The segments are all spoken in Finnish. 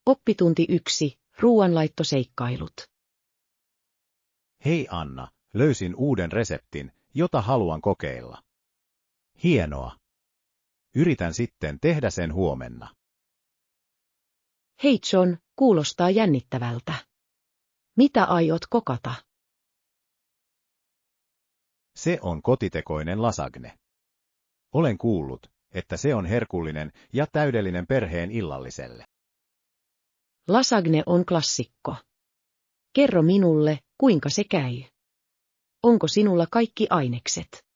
Oppitunti 1. Ruuanlaittoseikkailut. Hei Anna, löysin uuden reseptin, jota haluan kokeilla. Hienoa. Yritän sitten tehdä sen huomenna. Hei John, kuulostaa jännittävältä. Mitä aiot kokata? Se on kotitekoinen lasagne. Olen kuullut, että se on herkullinen ja täydellinen perheen illalliselle. Lasagne on klassikko. Kerro minulle, kuinka se käy. Onko sinulla kaikki ainekset?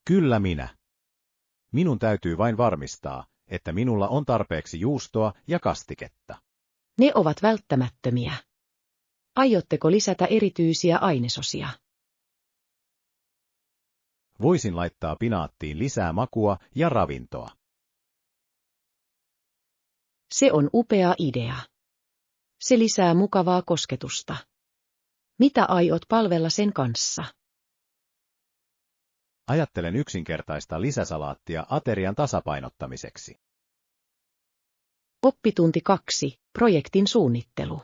Kyllä minä. Minun täytyy vain varmistaa, että minulla on tarpeeksi juustoa ja kastiketta. Ne ovat välttämättömiä. Aiotteko lisätä erityisiä ainesosia? Voisin laittaa pinaattiin lisää makua ja ravintoa. Se on upea idea. Se lisää mukavaa kosketusta. Mitä aiot palvella sen kanssa? Ajattelen yksinkertaista lisäsalaattia aterian tasapainottamiseksi. Oppitunti 2. Projektin suunnittelu.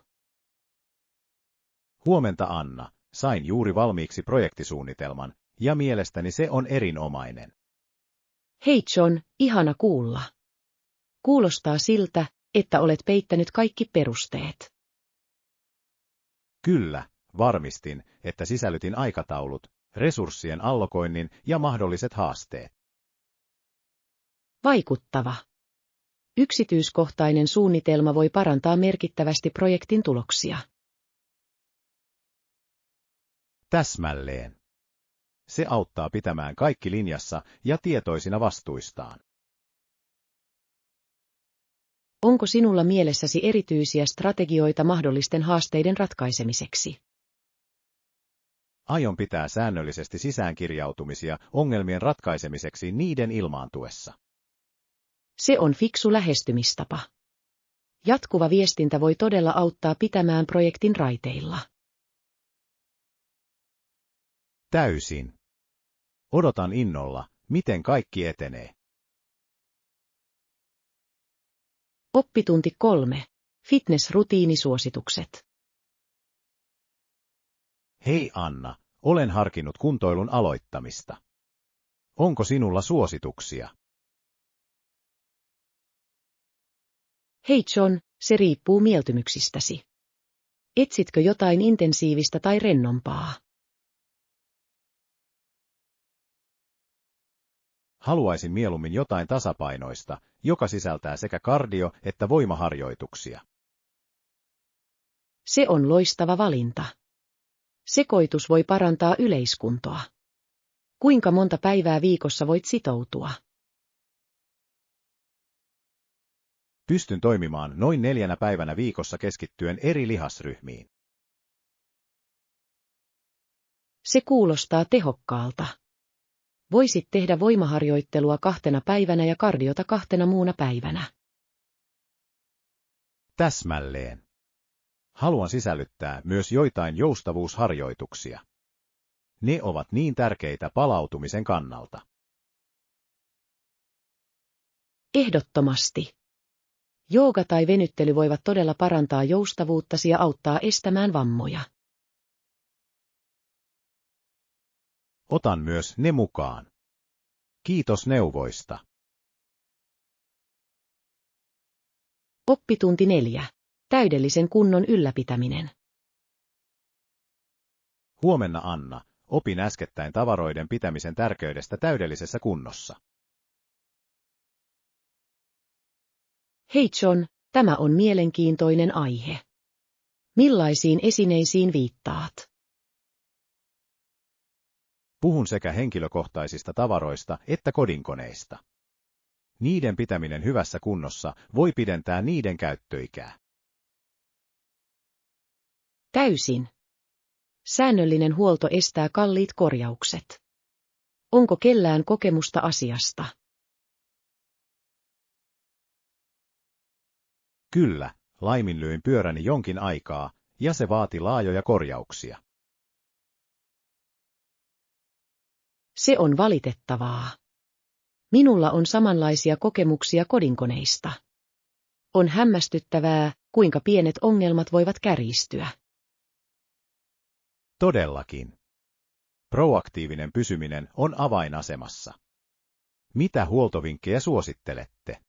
Huomenta Anna, sain juuri valmiiksi projektisuunnitelman, ja mielestäni se on erinomainen. Hei John, ihana kuulla. Kuulostaa siltä, että olet peittänyt kaikki perusteet. Kyllä, varmistin, että sisällytin aikataulut, resurssien allokoinnin ja mahdolliset haasteet. Vaikuttava. Yksityiskohtainen suunnitelma voi parantaa merkittävästi projektin tuloksia. Täsmälleen. Se auttaa pitämään kaikki linjassa ja tietoisina vastuistaan. Onko sinulla mielessäsi erityisiä strategioita mahdollisten haasteiden ratkaisemiseksi? Aion pitää säännöllisesti sisäänkirjautumisia ongelmien ratkaisemiseksi niiden ilmaantuessa. Se on fiksu lähestymistapa. Jatkuva viestintä voi todella auttaa pitämään projektin raiteilla. Täysin. Odotan innolla, miten kaikki etenee. Oppitunti 3. Fitness-rutiinisuositukset. Hei Anna, olen harkinnut kuntoilun aloittamista. Onko sinulla suosituksia? Hei John, se riippuu mieltymyksistäsi. Etsitkö jotain intensiivistä tai rennompaa? Haluaisin mieluummin jotain tasapainoista, joka sisältää sekä kardio- että voimaharjoituksia. Se on loistava valinta. Sekoitus voi parantaa yleiskuntoa. Kuinka monta päivää viikossa voit sitoutua? Pystyn toimimaan noin 4 päivänä viikossa keskittyen eri lihasryhmiin. Se kuulostaa tehokkaalta. Voisit tehdä voimaharjoittelua 2 päivänä ja kardiota 2 muuna päivänä. Täsmälleen. Haluan sisällyttää myös joitain joustavuusharjoituksia. Ne ovat niin tärkeitä palautumisen kannalta. Ehdottomasti. Jooga tai venyttely voivat todella parantaa joustavuuttasi ja auttaa estämään vammoja. Otan myös ne mukaan. Kiitos neuvoista. Oppitunti 4. Täydellisen kunnon ylläpitäminen. Huomenna Anna, opin äskettäin tavaroiden pitämisen tärkeydestä täydellisessä kunnossa. Hei John, tämä on mielenkiintoinen aihe. Millaisiin esineisiin viittaat? Puhun sekä henkilökohtaisista tavaroista että kodinkoneista. Niiden pitäminen hyvässä kunnossa voi pidentää niiden käyttöikää. Täysin. Säännöllinen huolto estää kalliit korjaukset. Onko kellään kokemusta asiasta? Kyllä, laiminlyin pyöräni jonkin aikaa, ja se vaati laajoja korjauksia. Se on valitettavaa. Minulla on samanlaisia kokemuksia kodinkoneista. On hämmästyttävää, kuinka pienet ongelmat voivat kärjistyä. Todellakin. Proaktiivinen pysyminen on avainasemassa. Mitä huoltovinkkejä suosittelette?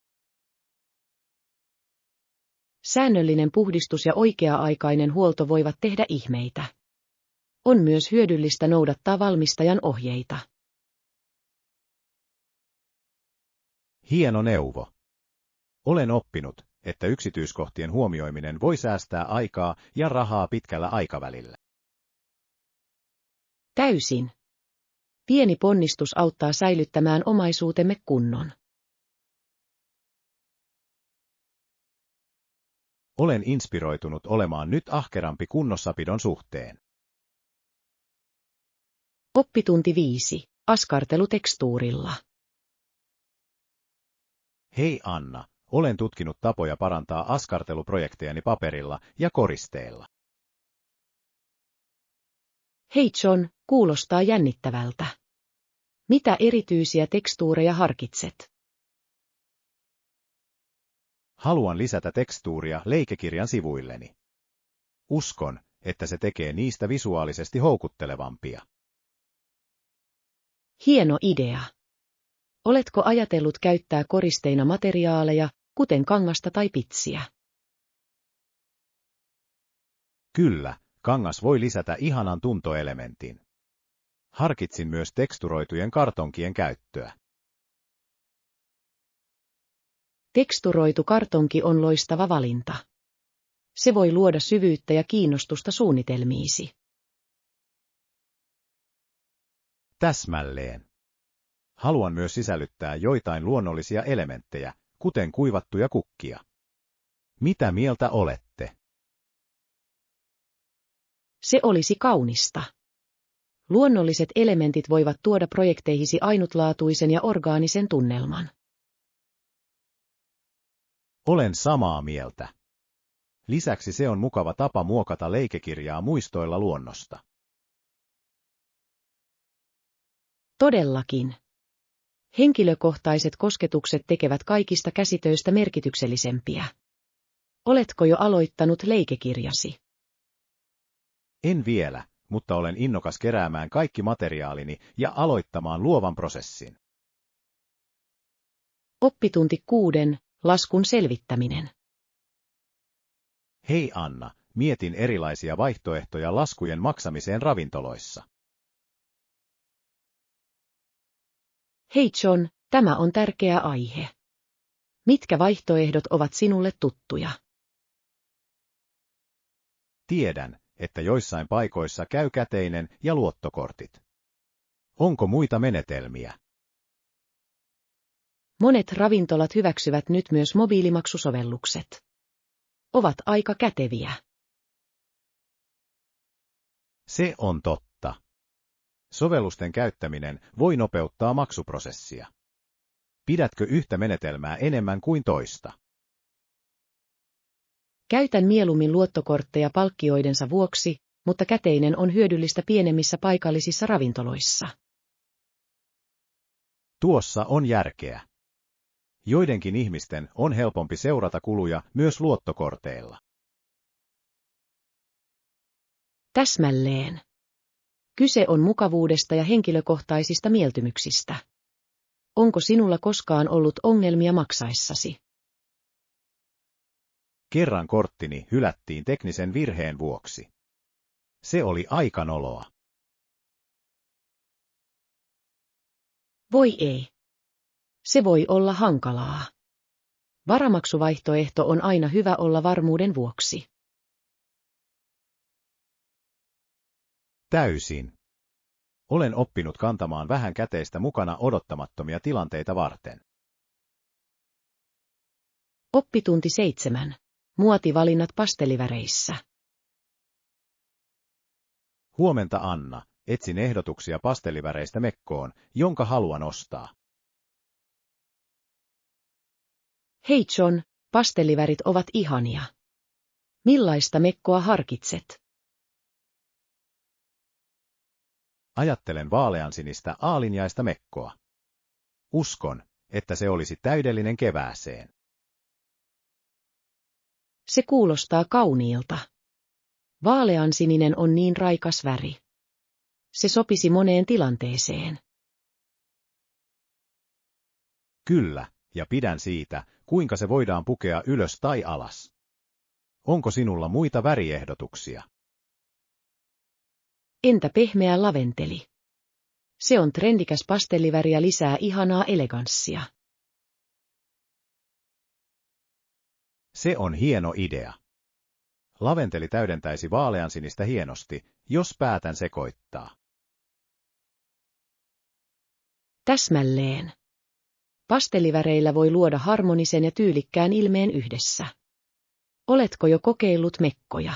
Säännöllinen puhdistus ja oikea-aikainen huolto voivat tehdä ihmeitä. On myös hyödyllistä noudattaa valmistajan ohjeita. Hieno neuvo. Olen oppinut, että yksityiskohtien huomioiminen voi säästää aikaa ja rahaa pitkällä aikavälillä. Täysin. Pieni ponnistus auttaa säilyttämään omaisuutemme kunnon. Olen inspiroitunut olemaan nyt ahkerampi kunnossapidon suhteen. Oppitunti 5. Askartelu tekstuurilla. Hei Anna, olen tutkinut tapoja parantaa askarteluprojektejani paperilla ja koristeilla. Hei John, kuulostaa jännittävältä. Mitä erityisiä tekstuureja harkitset? Haluan lisätä tekstuuria leikekirjan sivuilleni. Uskon, että se tekee niistä visuaalisesti houkuttelevampia. Hieno idea. Oletko ajatellut käyttää koristeina materiaaleja, kuten kangasta tai pitsiä? Kyllä, kangas voi lisätä ihanan tuntoelementin. Harkitsin myös teksturoitujen kartonkien käyttöä. Teksturoitu kartonki on loistava valinta. Se voi luoda syvyyttä ja kiinnostusta suunnitelmiisi. Täsmälleen. Haluan myös sisällyttää joitain luonnollisia elementtejä, kuten kuivattuja kukkia. Mitä mieltä olette? Se olisi kaunista. Luonnolliset elementit voivat tuoda projekteihisi ainutlaatuisen ja orgaanisen tunnelman. Olen samaa mieltä. Lisäksi se on mukava tapa muokata leikekirjaa muistoilla luonnosta. Todellakin. Henkilökohtaiset kosketukset tekevät kaikista käsitöistä merkityksellisempiä. Oletko jo aloittanut leikekirjasi? En vielä, mutta olen innokas keräämään kaikki materiaalini ja aloittamaan luovan prosessin. Oppitunti 6. Laskun selvittäminen. Hei Anna, mietin erilaisia vaihtoehtoja laskujen maksamiseen ravintoloissa. Hei John, tämä on tärkeä aihe. Mitkä vaihtoehdot ovat sinulle tuttuja? Tiedän, että joissain paikoissa käy käteinen ja luottokortit. Onko muita menetelmiä? Monet ravintolat hyväksyvät nyt myös mobiilimaksusovellukset. Ovat aika käteviä. Se on totta. Sovellusten käyttäminen voi nopeuttaa maksuprosessia. Pidätkö yhtä menetelmää enemmän kuin toista? Käytän mieluummin luottokortteja palkkioidensa vuoksi, mutta käteinen on hyödyllistä pienemmissä paikallisissa ravintoloissa. Tuossa on järkeä. Joidenkin ihmisten on helpompi seurata kuluja myös luottokorteilla. Täsmälleen. Kyse on mukavuudesta ja henkilökohtaisista mieltymyksistä. Onko sinulla koskaan ollut ongelmia maksaessasi? Kerran korttini hylättiin teknisen virheen vuoksi. Se oli aika noloa. Voi ei. Se voi olla hankalaa. Varamaksuvaihtoehto on aina hyvä olla varmuuden vuoksi. Täysin. Olen oppinut kantamaan vähän käteistä mukana odottamattomia tilanteita varten. Oppitunti 7. Muotivalinnat pasteliväreissä. Huomenta Anna, etsin ehdotuksia pasteliväreistä mekkoon, jonka haluan ostaa. Hei John, pastelivärit ovat ihania. Millaista mekkoa harkitset? Ajattelen vaaleansinistä aalinjaista mekkoa. Uskon, että se olisi täydellinen kevääseen. Se kuulostaa kauniilta. Vaaleansininen on niin raikas väri. Se sopisi moneen tilanteeseen. Kyllä, ja pidän siitä, kuinka se voidaan pukea ylös tai alas. Onko sinulla muita väriehdotuksia? Entä pehmeä laventeli? Se on trendikäs pastelliväri ja lisää ihanaa eleganssia. Se on hieno idea. Laventeli täydentäisi vaaleansinistä hienosti, jos päätän sekoittaa. Täsmälleen. Pastelliväreillä voi luoda harmonisen ja tyylikkään ilmeen yhdessä. Oletko jo kokeillut mekkoja?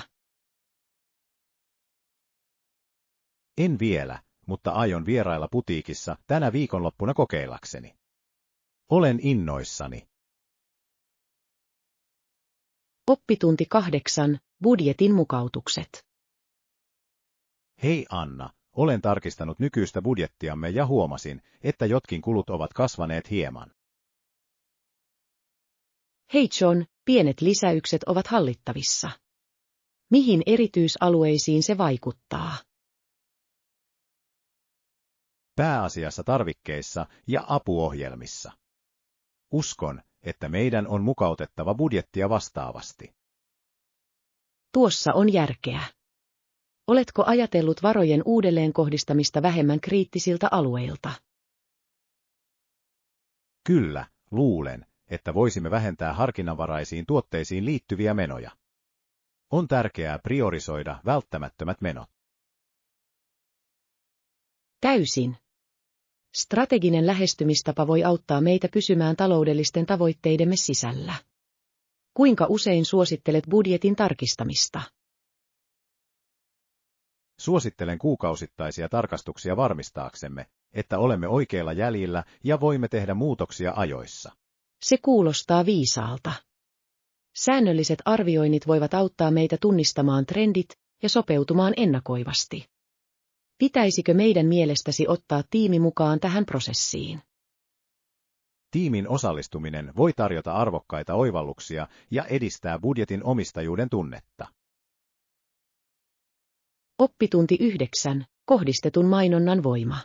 En vielä, mutta aion vierailla putiikissa tänä viikonloppuna kokeillakseni. Olen innoissani. Oppitunti 8. Budjetin mukautukset. Hei Anna, olen tarkistanut nykyistä budjettiamme ja huomasin, että jotkin kulut ovat kasvaneet hieman. Hei John, pienet lisäykset ovat hallittavissa. Mihin erityisalueisiin se vaikuttaa? Pääasiassa tarvikkeissa ja apuohjelmissa. Uskon, että meidän on mukautettava budjettia vastaavasti. Tuossa on järkeä. Oletko ajatellut varojen uudelleenkohdistamista vähemmän kriittisiltä alueilta? Kyllä, luulen, että voisimme vähentää harkinnanvaraisiin tuotteisiin liittyviä menoja. On tärkeää priorisoida välttämättömät menot. Täysin. Strateginen lähestymistapa voi auttaa meitä pysymään taloudellisten tavoitteidemme sisällä. Kuinka usein suosittelet budjetin tarkistamista? Suosittelen kuukausittaisia tarkastuksia varmistaaksemme, että olemme oikeilla jäljillä ja voimme tehdä muutoksia ajoissa. Se kuulostaa viisaalta. Säännölliset arvioinnit voivat auttaa meitä tunnistamaan trendit ja sopeutumaan ennakoivasti. Pitäisikö meidän mielestäsi ottaa tiimi mukaan tähän prosessiin? Tiimin osallistuminen voi tarjota arvokkaita oivalluksia ja edistää budjetin omistajuuden tunnetta. Oppitunti 9. Kohdistetun mainonnan voima.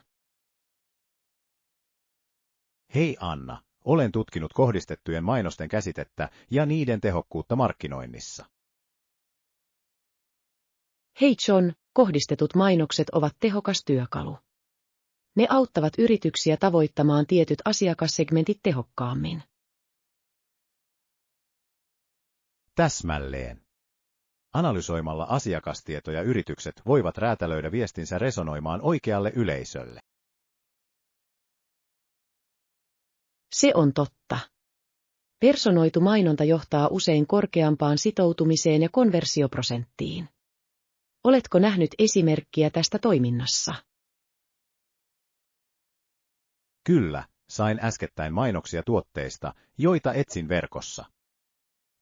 Hei Anna, olen tutkinut kohdistettujen mainosten käsitettä ja niiden tehokkuutta markkinoinnissa. Hei John, kohdistetut mainokset ovat tehokas työkalu. Ne auttavat yrityksiä tavoittamaan tietyt asiakassegmentit tehokkaammin. Täsmälleen. Analysoimalla asiakastietoja yritykset voivat räätälöidä viestinsä resonoimaan oikealle yleisölle. Se on totta. Personoitu mainonta johtaa usein korkeampaan sitoutumiseen ja konversioprosenttiin. Oletko nähnyt esimerkkiä tästä toiminnassa? Kyllä, sain äskettäin mainoksia tuotteista, joita etsin verkossa.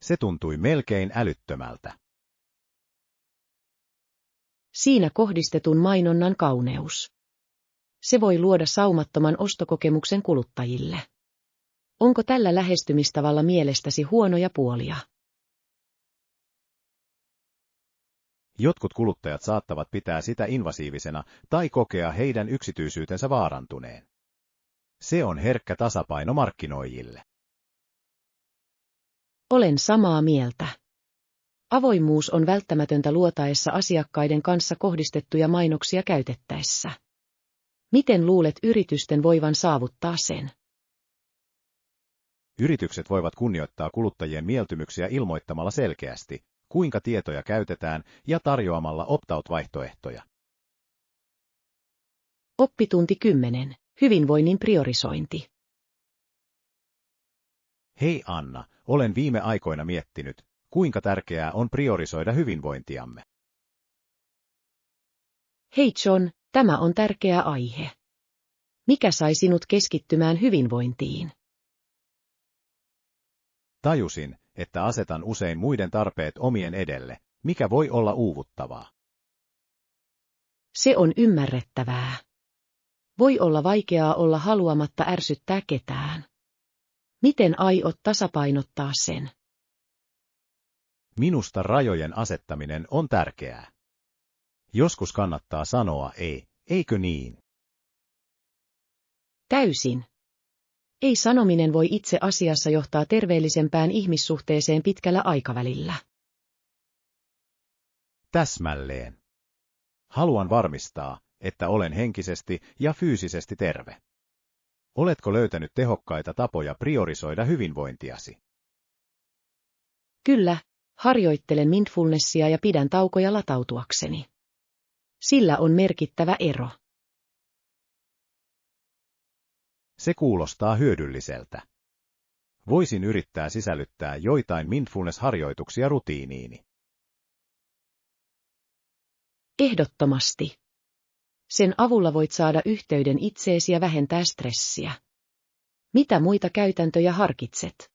Se tuntui melkein älyttömältä. Siinä kohdistetun mainonnan kauneus. Se voi luoda saumattoman ostokokemuksen kuluttajille. Onko tällä lähestymistavalla mielestäsi huonoja puolia? Jotkut kuluttajat saattavat pitää sitä invasiivisena tai kokea heidän yksityisyytensä vaarantuneen. Se on herkkä tasapaino markkinoijille. Olen samaa mieltä. Avoimuus on välttämätöntä luotaessa asiakkaiden kanssa kohdistettuja mainoksia käytettäessä. Miten luulet yritysten voivan saavuttaa sen? Yritykset voivat kunnioittaa kuluttajien mieltymyksiä ilmoittamalla selkeästi, kuinka tietoja käytetään ja tarjoamalla opt-out-vaihtoehtoja. Oppitunti 10. Hyvinvoinnin priorisointi. Hei Anna, olen viime aikoina miettinyt, kuinka tärkeää on priorisoida hyvinvointiamme. Hei John, tämä on tärkeä aihe. Mikä sai sinut keskittymään hyvinvointiin? Tajusin, että asetan usein muiden tarpeet omien edelle, mikä voi olla uuvuttavaa. Se on ymmärrettävää. Voi olla vaikeaa olla haluamatta ärsyttää ketään. Miten aiot tasapainottaa sen? Minusta rajojen asettaminen on tärkeää. Joskus kannattaa sanoa ei, eikö niin? Täysin. Ei sanominen voi itse asiassa johtaa terveellisempään ihmissuhteeseen pitkällä aikavälillä. Täsmälleen. Haluan varmistaa, että olen henkisesti ja fyysisesti terve. Oletko löytänyt tehokkaita tapoja priorisoida hyvinvointiasi? Kyllä, harjoittelen mindfulnessia ja pidän taukoja latautuakseni. Sillä on merkittävä ero. Se kuulostaa hyödylliseltä. Voisin yrittää sisällyttää joitain mindfulness-harjoituksia rutiiniini. Ehdottomasti. Sen avulla voit saada yhteyden itseesi ja vähentää stressiä. Mitä muita käytäntöjä harkitset?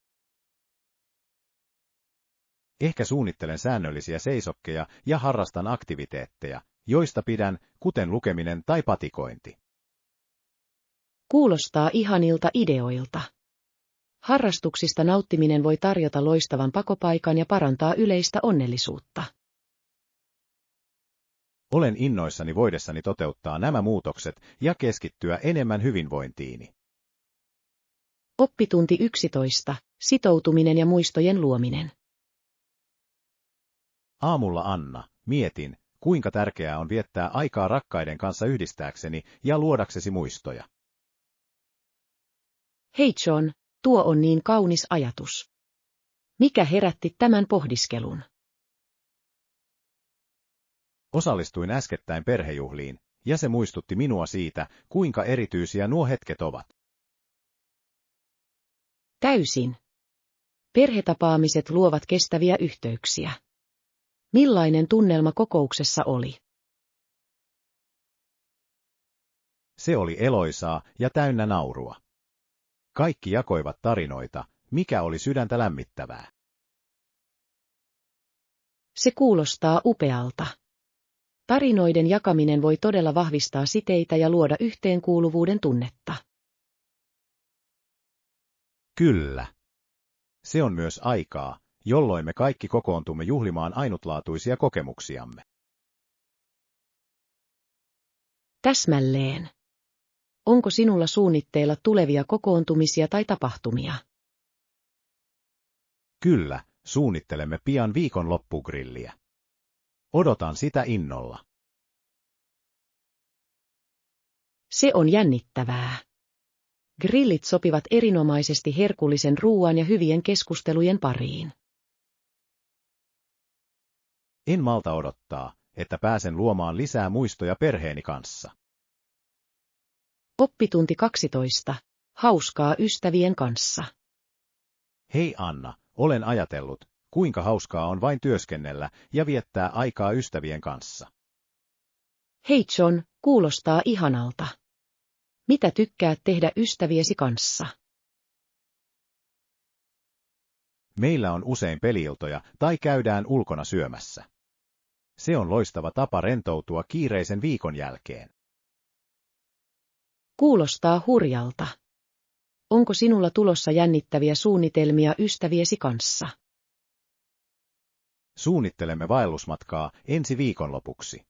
Ehkä suunnittelen säännöllisiä seisokkeja ja harrastan aktiviteetteja, joista pidän, kuten lukeminen tai patikointi. Kuulostaa ihanilta ideoilta. Harrastuksista nauttiminen voi tarjota loistavan pakopaikan ja parantaa yleistä onnellisuutta. Olen innoissani voidessani toteuttaa nämä muutokset ja keskittyä enemmän hyvinvointiini. Oppitunti 11. Sitoutuminen ja muistojen luominen. Aamulla Anna, mietin, kuinka tärkeää on viettää aikaa rakkaiden kanssa yhdistääkseni ja luodaksesi muistoja. Hei John, tuo on niin kaunis ajatus. Mikä herätti tämän pohdiskelun? Osallistuin äskettäin perhejuhliin, ja se muistutti minua siitä, kuinka erityisiä nuo hetket ovat. Täysin. Perhetapaamiset luovat kestäviä yhteyksiä. Millainen tunnelma kokouksessa oli? Se oli eloisaa ja täynnä naurua. Kaikki jakoivat tarinoita, mikä oli sydäntä lämmittävää. Se kuulostaa upealta. Tarinoiden jakaminen voi todella vahvistaa siteitä ja luoda yhteenkuuluvuuden tunnetta. Kyllä. Se on myös aikaa, jolloin me kaikki kokoontumme juhlimaan ainutlaatuisia kokemuksiamme. Täsmälleen. Onko sinulla suunnitteilla tulevia kokoontumisia tai tapahtumia? Kyllä, suunnittelemme pian viikonloppugrilliä. Odotan sitä innolla. Se on jännittävää. Grillit sopivat erinomaisesti herkullisen ruuan ja hyvien keskustelujen pariin. En malta odottaa, että pääsen luomaan lisää muistoja perheeni kanssa. Oppitunti 12. Hauskaa ystävien kanssa. Hei Anna, olen ajatellut, kuinka hauskaa on vain työskennellä ja viettää aikaa ystävien kanssa. Hei John, kuulostaa ihanalta. Mitä tykkäät tehdä ystäviesi kanssa? Meillä on usein peliiltoja tai käydään ulkona syömässä. Se on loistava tapa rentoutua kiireisen viikon jälkeen. Kuulostaa hurjalta. Onko sinulla tulossa jännittäviä suunnitelmia ystäviesi kanssa? Suunnittelemme vaellusmatkaa ensi viikonlopuksi.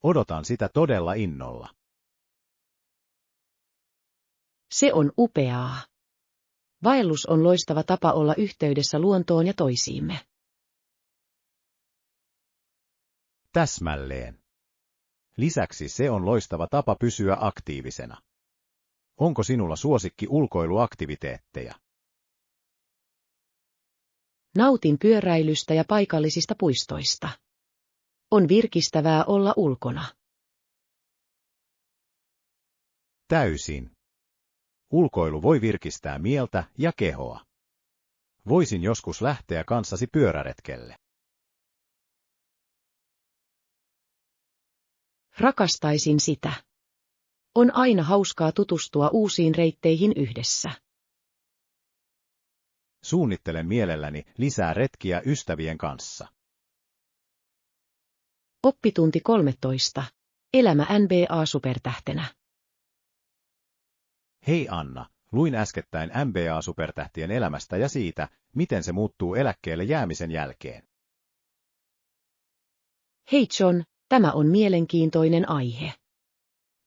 Odotan sitä todella innolla. Se on upeaa. Vaellus on loistava tapa olla yhteydessä luontoon ja toisiimme. Täsmälleen. Lisäksi se on loistava tapa pysyä aktiivisena. Onko sinulla suosikki ulkoiluaktiviteetteja? Nautin pyöräilystä ja paikallisista puistoista. On virkistävää olla ulkona. Täysin. Ulkoilu voi virkistää mieltä ja kehoa. Voisin joskus lähteä kanssasi pyöräretkelle. Rakastaisin sitä. On aina hauskaa tutustua uusiin reitteihin yhdessä. Suunnittelen mielelläni lisää retkiä ystävien kanssa. Oppitunti 13. Elämä NBA-supertähtenä. Hei Anna, luin äskettäin NBA-supertähtien elämästä ja siitä, miten se muuttuu eläkkeelle jäämisen jälkeen. Hei John, tämä on mielenkiintoinen aihe.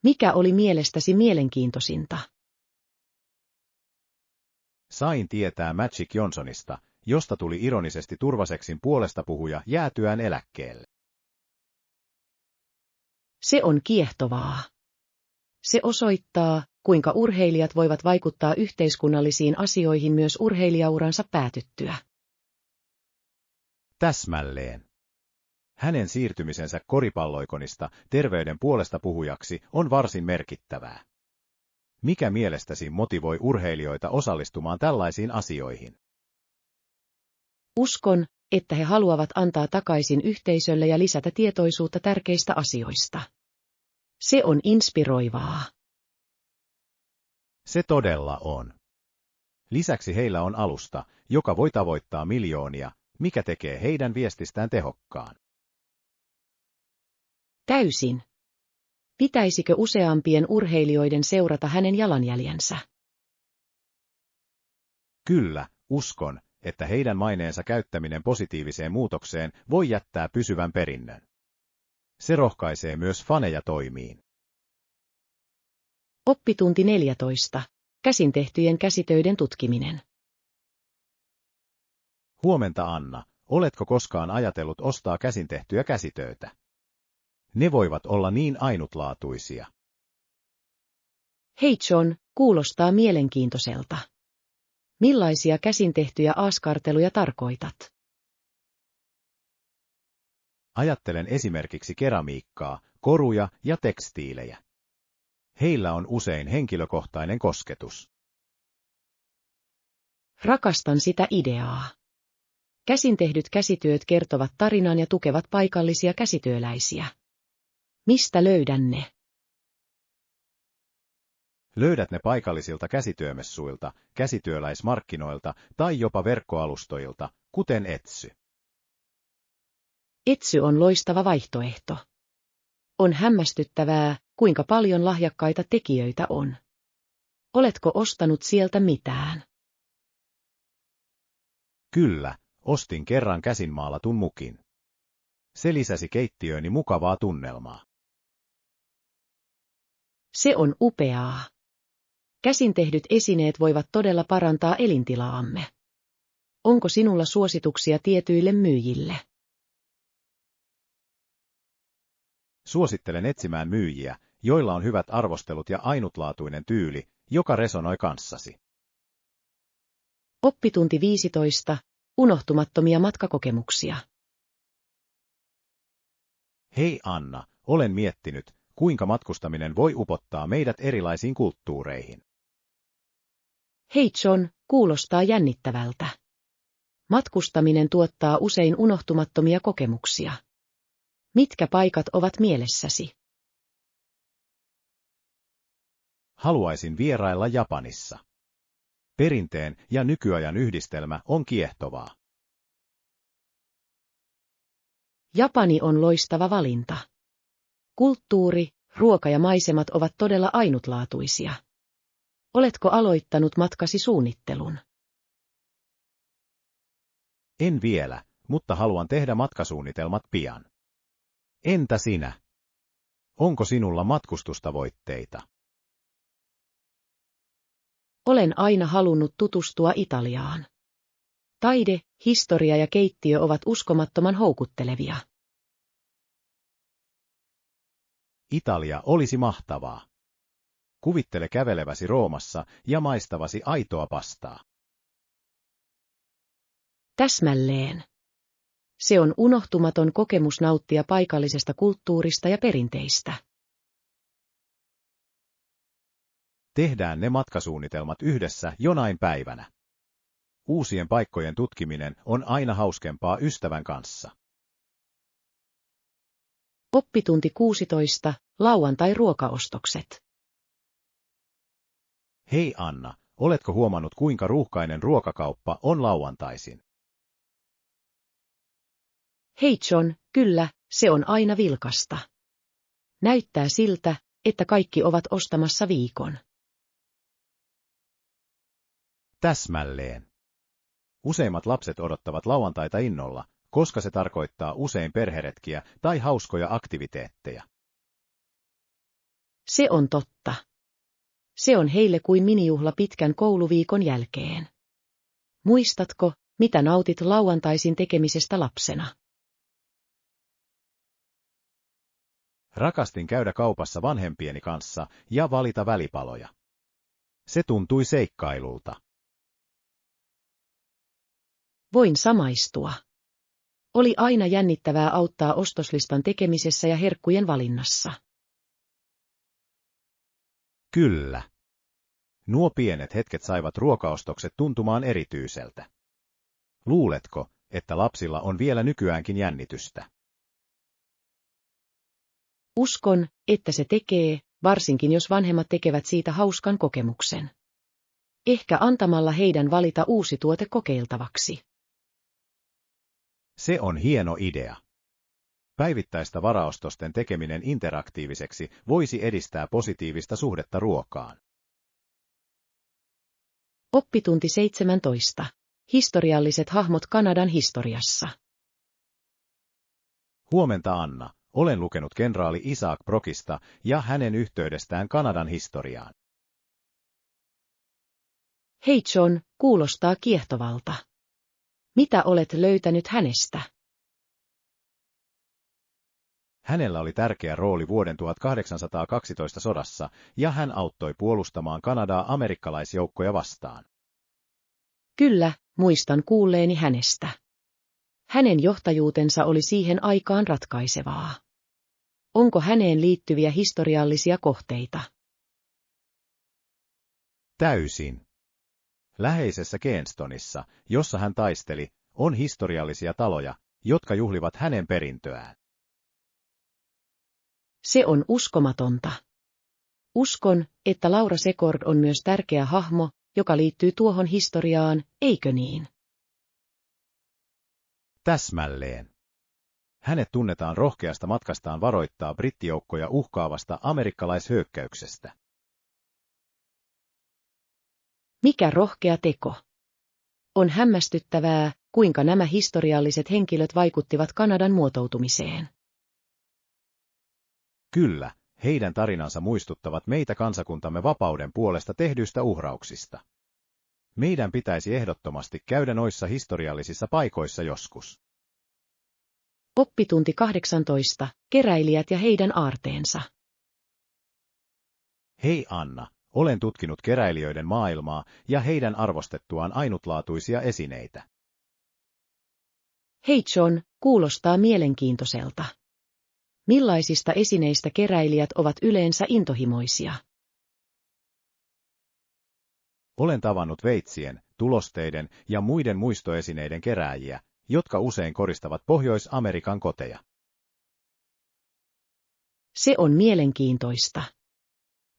Mikä oli mielestäsi mielenkiintoisinta? Sain tietää Magic Johnsonista, josta tuli ironisesti turvaseksin puolestapuhuja jäätyään eläkkeelle. Se on kiehtovaa. Se osoittaa, kuinka urheilijat voivat vaikuttaa yhteiskunnallisiin asioihin myös urheilijauransa päätyttyä. Täsmälleen. Hänen siirtymisensä koripalloikonista terveyden puolestapuhujaksi on varsin merkittävää. Mikä mielestäsi motivoi urheilijoita osallistumaan tällaisiin asioihin? Uskon, että he haluavat antaa takaisin yhteisölle ja lisätä tietoisuutta tärkeistä asioista. Se on inspiroivaa. Se todella on. Lisäksi heillä on alusta, joka voi tavoittaa miljoonia, mikä tekee heidän viestistään tehokkaan. Täysin. Pitäisikö useampien urheilijoiden seurata hänen jalanjäljensä? Kyllä, uskon, että heidän maineensa käyttäminen positiiviseen muutokseen voi jättää pysyvän perinnön. Se rohkaisee myös faneja toimiin. Oppitunti 14. Käsin tehtyjen käsitöiden tutkiminen. Huomenta Anna, oletko koskaan ajatellut ostaa käsin tehtyjä käsitöitä? Ne voivat olla niin ainutlaatuisia. Hei John, kuulostaa mielenkiintoiselta. Millaisia käsin tehtyjä askarteluja tarkoitat? Ajattelen esimerkiksi keramiikkaa, koruja ja tekstiilejä. Heillä on usein henkilökohtainen kosketus. Rakastan sitä ideaa. Käsin tehdyt käsityöt kertovat tarinan ja tukevat paikallisia käsityöläisiä. Mistä löydän ne? Löydät ne paikallisilta käsityömessuilta, käsityöläismarkkinoilta tai jopa verkkoalustoilta, kuten Etsy. Etsy on loistava vaihtoehto. On hämmästyttävää, kuinka paljon lahjakkaita tekijöitä on. Oletko ostanut sieltä mitään? Kyllä, ostin kerran käsinmaalatun mukin. Se lisäsi keittiööni mukavaa tunnelmaa. Se on upeaa. Käsin tehdyt esineet voivat todella parantaa elintilaamme. Onko sinulla suosituksia tietyille myyjille? Suosittelen etsimään myyjiä, joilla on hyvät arvostelut ja ainutlaatuinen tyyli, joka resonoi kanssasi. Oppitunti 15. Unohtumattomia matkakokemuksia. Hei Anna, olen miettinyt, kuinka matkustaminen voi upottaa meidät erilaisiin kulttuureihin. Hei John, kuulostaa jännittävältä. Matkustaminen tuottaa usein unohtumattomia kokemuksia. Mitkä paikat ovat mielessäsi? Haluaisin vierailla Japanissa. Perinteen ja nykyajan yhdistelmä on kiehtovaa. Japani on loistava valinta. Kulttuuri, ruoka ja maisemat ovat todella ainutlaatuisia. Oletko aloittanut matkasi suunnittelun? En vielä, mutta haluan tehdä matkasuunnitelmat pian. Entä sinä? Onko sinulla matkustustavoitteita? Olen aina halunnut tutustua Italiaan. Taide, historia ja keittiö ovat uskomattoman houkuttelevia. Italia olisi mahtavaa. Kuvittele käveleväsi Roomassa ja maistavasi aitoa pastaa. Täsmälleen. Se on unohtumaton kokemus nauttia paikallisesta kulttuurista ja perinteistä. Tehdään ne matkasuunnitelmat yhdessä jonain päivänä. Uusien paikkojen tutkiminen on aina hauskempaa ystävän kanssa. Oppitunti 16. Lauantai-ruokaostokset. Hei Anna, oletko huomannut kuinka ruuhkainen ruokakauppa on lauantaisin? Hei John, kyllä, se on aina vilkasta. Näyttää siltä, että kaikki ovat ostamassa viikon. Täsmälleen. Useimmat lapset odottavat lauantaita innolla, koska se tarkoittaa usein perheretkiä tai hauskoja aktiviteetteja. Se on totta. Se on heille kuin minijuhla pitkän kouluviikon jälkeen. Muistatko, mitä nautit lauantaisin tekemisestä lapsena? Rakastin käydä kaupassa vanhempieni kanssa ja valita välipaloja. Se tuntui seikkailulta. Voin samaistua. Oli aina jännittävää auttaa ostoslistan tekemisessä ja herkkujen valinnassa. Kyllä. Nuo pienet hetket saivat ruokaostokset tuntumaan erityiseltä. Luuletko, että lapsilla on vielä nykyäänkin jännitystä? Uskon, että se tekee, varsinkin jos vanhemmat tekevät siitä hauskan kokemuksen. Ehkä antamalla heidän valita uusi tuote kokeiltavaksi. Se on hieno idea. Päivittäistä varaostosten tekeminen interaktiiviseksi voisi edistää positiivista suhdetta ruokaan. Oppitunti 17. Historialliset hahmot Kanadan historiassa. Huomenta Anna, olen lukenut kenraali Isaac Brockista ja hänen yhteydestään Kanadan historiaan. Hei John, kuulostaa kiehtovalta. Mitä olet löytänyt hänestä? Hänellä oli tärkeä rooli vuoden 1812 sodassa, ja hän auttoi puolustamaan Kanadaa amerikkalaisjoukkoja vastaan. Kyllä, muistan kuulleeni hänestä. Hänen johtajuutensa oli siihen aikaan ratkaisevaa. Onko häneen liittyviä historiallisia kohteita? Täysin. Läheisessä Kenstonissa, jossa hän taisteli, on historiallisia taloja, jotka juhlivat hänen perintöään. Se on uskomatonta. Uskon, että Laura Secord on myös tärkeä hahmo, joka liittyy tuohon historiaan, eikö niin? Täsmälleen. Hänet tunnetaan rohkeasta matkastaan varoittaa brittijoukkoja uhkaavasta amerikkalaishyökkäyksestä. Mikä rohkea teko! On hämmästyttävää, kuinka nämä historialliset henkilöt vaikuttivat Kanadan muotoutumiseen. Kyllä, heidän tarinansa muistuttavat meitä kansakuntamme vapauden puolesta tehdyistä uhrauksista. Meidän pitäisi ehdottomasti käydä noissa historiallisissa paikoissa joskus. Oppitunti 18. Keräilijät ja heidän aarteensa. Hei Anna, olen tutkinut keräilijöiden maailmaa ja heidän arvostettuaan ainutlaatuisia esineitä. Hei John, kuulostaa mielenkiintoiselta. Millaisista esineistä keräilijät ovat yleensä intohimoisia? Olen tavannut veitsien, tulosteiden ja muiden muistoesineiden kerääjiä, jotka usein koristavat Pohjois-Amerikan koteja. Se on mielenkiintoista.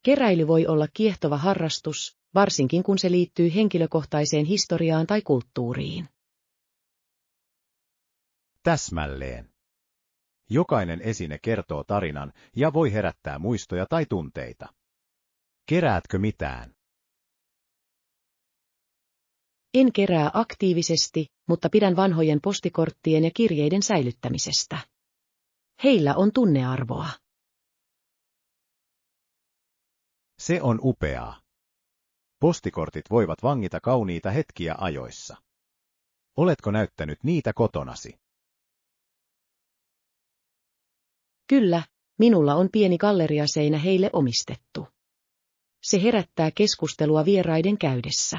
Keräily voi olla kiehtova harrastus, varsinkin kun se liittyy henkilökohtaiseen historiaan tai kulttuuriin. Täsmälleen. Jokainen esine kertoo tarinan ja voi herättää muistoja tai tunteita. Keräätkö mitään? En kerää aktiivisesti, mutta pidän vanhojen postikorttien ja kirjeiden säilyttämisestä. Heillä on tunnearvoa. Se on upeaa. Postikortit voivat vangita kauniita hetkiä ajoissa. Oletko näyttänyt niitä kotonasi? Kyllä, minulla on pieni galleriaseinä heille omistettu. Se herättää keskustelua vieraiden käydessä.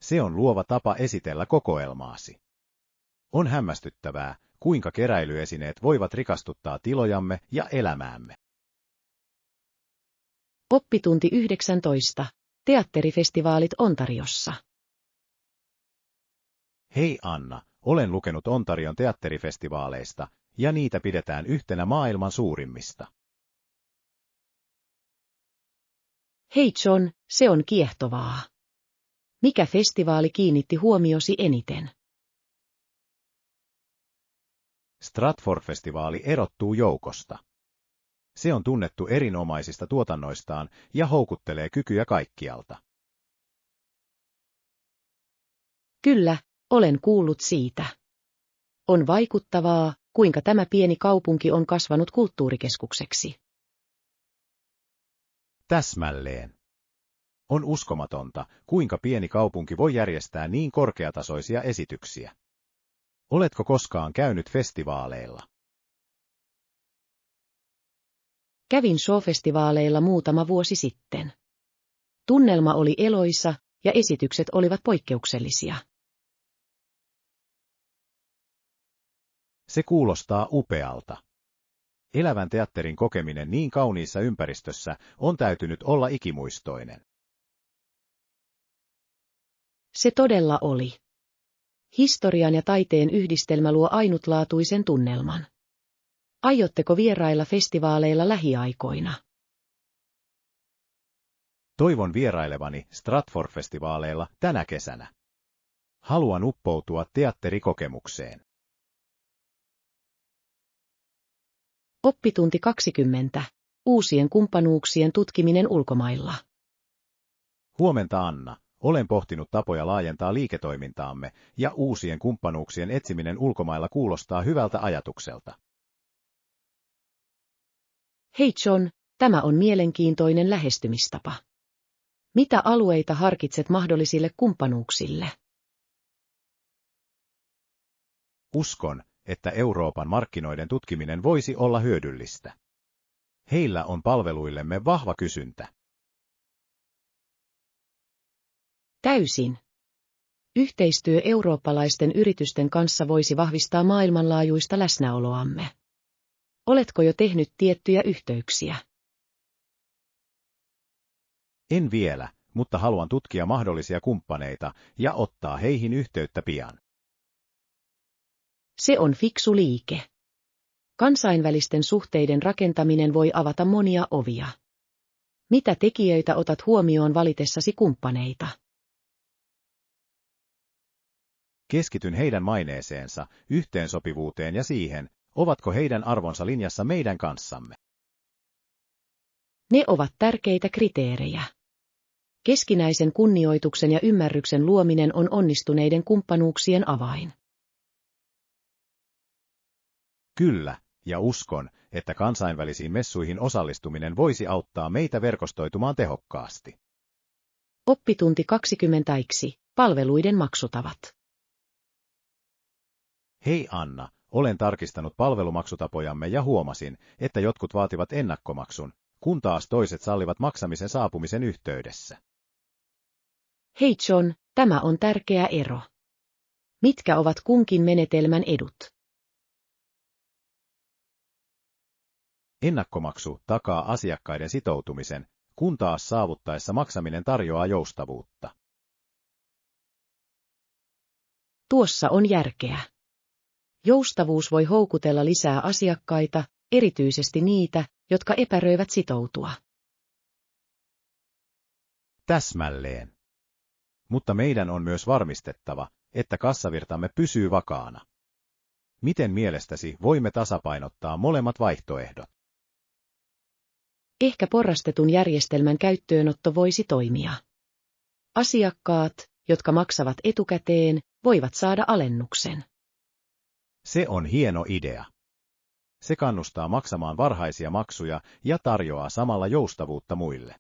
Se on luova tapa esitellä kokoelmaasi. On hämmästyttävää, kuinka keräilyesineet voivat rikastuttaa tilojamme ja elämäämme. Oppitunti 19. Teatterifestivaalit Ontariossa. Hei Anna, olen lukenut Ontarion teatterifestivaaleista, ja niitä pidetään yhtenä maailman suurimmista. Hei John, se on kiehtovaa. Mikä festivaali kiinnitti huomiosi eniten? Stratford-festivaali erottuu joukosta. Se on tunnettu erinomaisista tuotannoistaan ja houkuttelee kykyjä kaikkialta. Kyllä, Olen kuullut siitä. On vaikuttavaa, kuinka tämä pieni kaupunki on kasvanut kulttuurikeskukseksi. Täsmälleen. On uskomatonta, kuinka pieni kaupunki voi järjestää niin korkeatasoisia esityksiä. Oletko koskaan käynyt festivaaleilla? Kävin showfestivaaleilla muutama vuosi sitten. Tunnelma oli eloisa ja esitykset olivat poikkeuksellisia. Se kuulostaa upealta. Elävän teatterin kokeminen niin kauniissa ympäristössä on täytynyt olla ikimuistoinen. Se todella oli. Historian ja taiteen yhdistelmä luo ainutlaatuisen tunnelman. Aiotteko vierailla festivaaleilla lähiaikoina? Toivon vierailevani Stratford-festivaaleilla tänä kesänä. Haluan uppoutua teatterikokemukseen. Oppitunti 20. Uusien kumppanuuksien tutkiminen ulkomailla. Huomenta Anna, olen pohtinut tapoja laajentaa liiketoimintaamme ja uusien kumppanuuksien etsiminen ulkomailla kuulostaa hyvältä ajatukselta. Hei John, tämä on mielenkiintoinen lähestymistapa. Mitä alueita harkitset mahdollisille kumppanuuksille? Uskon, että Euroopan markkinoiden tutkiminen voisi olla hyödyllistä. Heillä on palveluillemme vahva kysyntä. Täysin. Yhteistyö eurooppalaisten yritysten kanssa voisi vahvistaa maailmanlaajuista läsnäoloamme. Oletko jo tehnyt tiettyjä yhteyksiä? En vielä, mutta haluan tutkia mahdollisia kumppaneita ja ottaa heihin yhteyttä pian. Se on fiksu liike. Kansainvälisten suhteiden rakentaminen voi avata monia ovia. Mitä tekijöitä otat huomioon valitessasi kumppaneita? Keskityn heidän maineeseensa, yhteensopivuuteen ja siihen, ovatko heidän arvonsa linjassa meidän kanssamme. Ne ovat tärkeitä kriteerejä. Keskinäisen kunnioituksen ja ymmärryksen luominen on onnistuneiden kumppanuuksien avain. Kyllä, ja uskon, että kansainvälisiin messuihin osallistuminen voisi auttaa meitä verkostoitumaan tehokkaasti. Oppitunti 20. Palveluiden maksutavat. Hei Anna, olen tarkistanut palvelumaksutapojamme ja huomasin, että jotkut vaativat ennakkomaksun, kun taas toiset sallivat maksamisen saapumisen yhteydessä. Hei John, tämä on tärkeä ero. Mitkä ovat kunkin menetelmän edut? Ennakkomaksu takaa asiakkaiden sitoutumisen, kun taas saavuttaessa maksaminen tarjoaa joustavuutta. Tuossa on järkeä. Joustavuus voi houkutella lisää asiakkaita, erityisesti niitä, jotka epäröivät sitoutua. Täsmälleen. Mutta meidän on myös varmistettava, että kassavirtamme pysyy vakaana. Miten mielestäsi voimme tasapainottaa molemmat vaihtoehdot? Ehkä porrastetun järjestelmän käyttöönotto voisi toimia. Asiakkaat, jotka maksavat etukäteen, voivat saada alennuksen. Se on hieno idea. Se kannustaa maksamaan varhaisia maksuja ja tarjoaa samalla joustavuutta muille.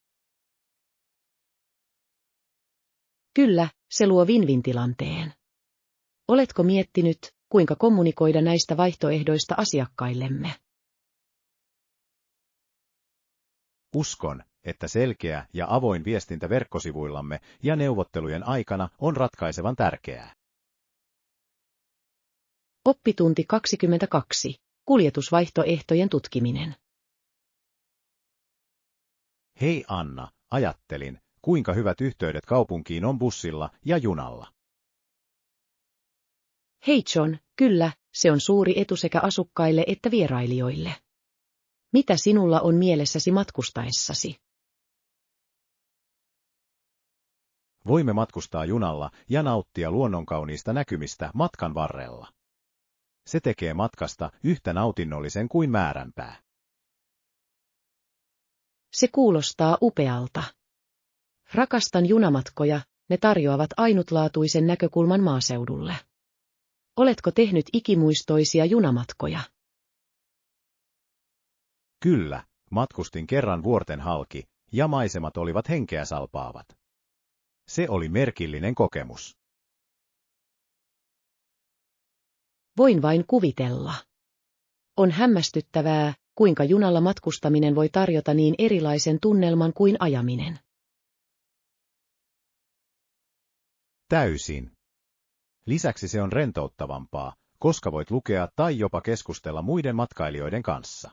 Kyllä, se luo win-win-tilanteen. Oletko miettinyt, kuinka kommunikoida näistä vaihtoehdoista asiakkaillemme? Uskon, että selkeä ja avoin viestintä verkkosivuillamme ja neuvottelujen aikana on ratkaisevan tärkeää. Oppitunti 22. Kuljetusvaihtoehtojen tutkiminen. Hei Anna, ajattelin, kuinka hyvät yhteydet kaupunkiin on bussilla ja junalla. Hei John, kyllä, se on suuri etu sekä asukkaille että vierailijoille. Mitä sinulla on mielessäsi matkustaessasi? Voimme matkustaa junalla ja nauttia luonnonkauniista näkymistä matkan varrella. Se tekee matkasta yhtä nautinnollisen kuin määränpää. Se kuulostaa upealta. Rakastan junamatkoja, ne tarjoavat ainutlaatuisen näkökulman maaseudulle. Oletko tehnyt ikimuistoisia junamatkoja? Kyllä, matkustin kerran vuorten halki, ja maisemat olivat henkeä salpaavat. Se oli merkillinen kokemus. Voin vain kuvitella. On hämmästyttävää, kuinka junalla matkustaminen voi tarjota niin erilaisen tunnelman kuin ajaminen. Täysin. Lisäksi se on rentouttavampaa, koska voit lukea tai jopa keskustella muiden matkailijoiden kanssa.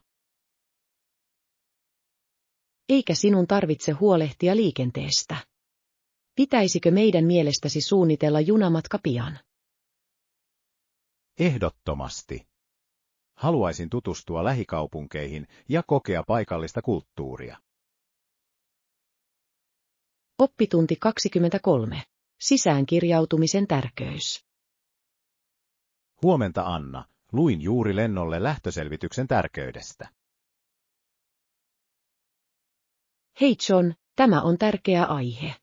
Eikä sinun tarvitse huolehtia liikenteestä. Pitäisikö meidän mielestäsi suunnitella junamatka pian? Ehdottomasti. Haluaisin tutustua lähikaupunkeihin ja kokea paikallista kulttuuria. Oppitunti 23. Sisäänkirjautumisen tärkeys. Huomenta Anna, luin juuri lennolle lähtöselvityksen tärkeydestä. Hei John, tämä on tärkeä aihe.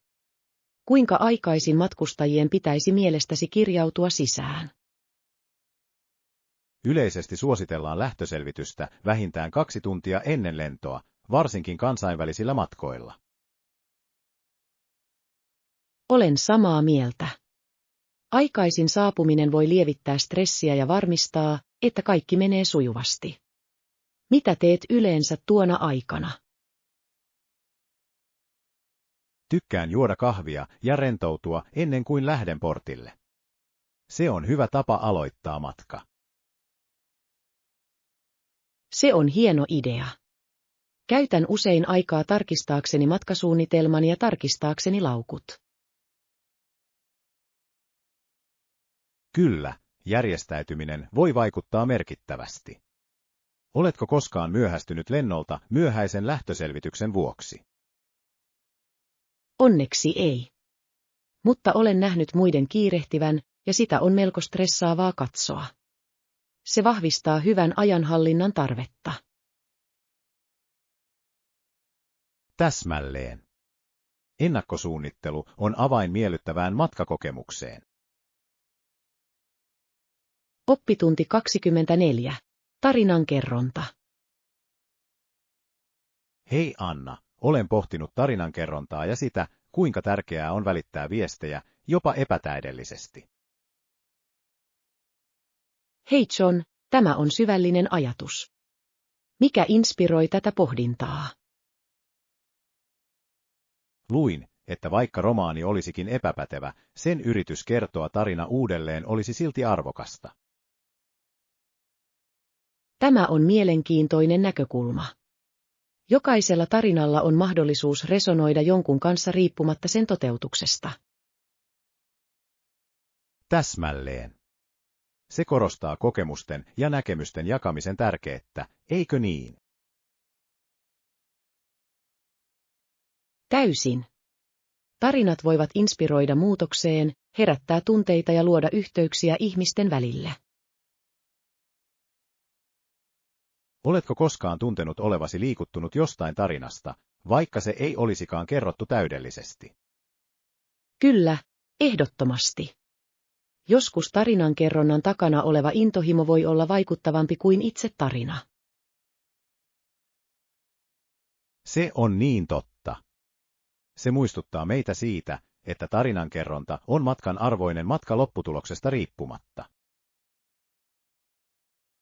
Kuinka aikaisin matkustajien pitäisi mielestäsi kirjautua sisään? Yleisesti suositellaan lähtöselvitystä vähintään 2 tuntia ennen lentoa, varsinkin kansainvälisillä matkoilla. Olen samaa mieltä. Aikaisin saapuminen voi lievittää stressiä ja varmistaa, että kaikki menee sujuvasti. Mitä teet yleensä tuona aikana? Tykkään juoda kahvia ja rentoutua ennen kuin lähden portille. Se on hyvä tapa aloittaa matka. Se on hieno idea. Käytän usein aikaa tarkistaakseni matkasuunnitelmani ja tarkistaakseni laukut. Kyllä, järjestäytyminen voi vaikuttaa merkittävästi. Oletko koskaan myöhästynyt lennolta myöhäisen lähtöselvityksen vuoksi? Onneksi ei. Mutta olen nähnyt muiden kiirehtivän, ja sitä on melko stressaavaa katsoa. Se vahvistaa hyvän ajanhallinnan tarvetta. Täsmälleen. Ennakkosuunnittelu on avain miellyttävään matkakokemukseen. Oppitunti 24. Tarinankerronta. Hei Anna, olen pohtinut tarinankerrontaa ja sitä, kuinka tärkeää on välittää viestejä, jopa epätäydellisesti. Hei John, tämä on syvällinen ajatus. Mikä inspiroi tätä pohdintaa? Luin, että vaikka romaani olisikin epäpätevä, sen yritys kertoa tarina uudelleen olisi silti arvokasta. Tämä on mielenkiintoinen näkökulma. Jokaisella tarinalla on mahdollisuus resonoida jonkun kanssa riippumatta sen toteutuksesta. Täsmälleen. Se korostaa kokemusten ja näkemysten jakamisen tärkeyttä, eikö niin? Täysin. Tarinat voivat inspiroida muutokseen, herättää tunteita ja luoda yhteyksiä ihmisten välille. Oletko koskaan tuntenut olevasi liikuttunut jostain tarinasta, vaikka se ei olisikaan kerrottu täydellisesti? Kyllä, ehdottomasti. Joskus tarinankerronnan takana oleva intohimo voi olla vaikuttavampi kuin itse tarina. Se on niin totta. Se muistuttaa meitä siitä, että tarinankerronta on matkan arvoinen matka lopputuloksesta riippumatta.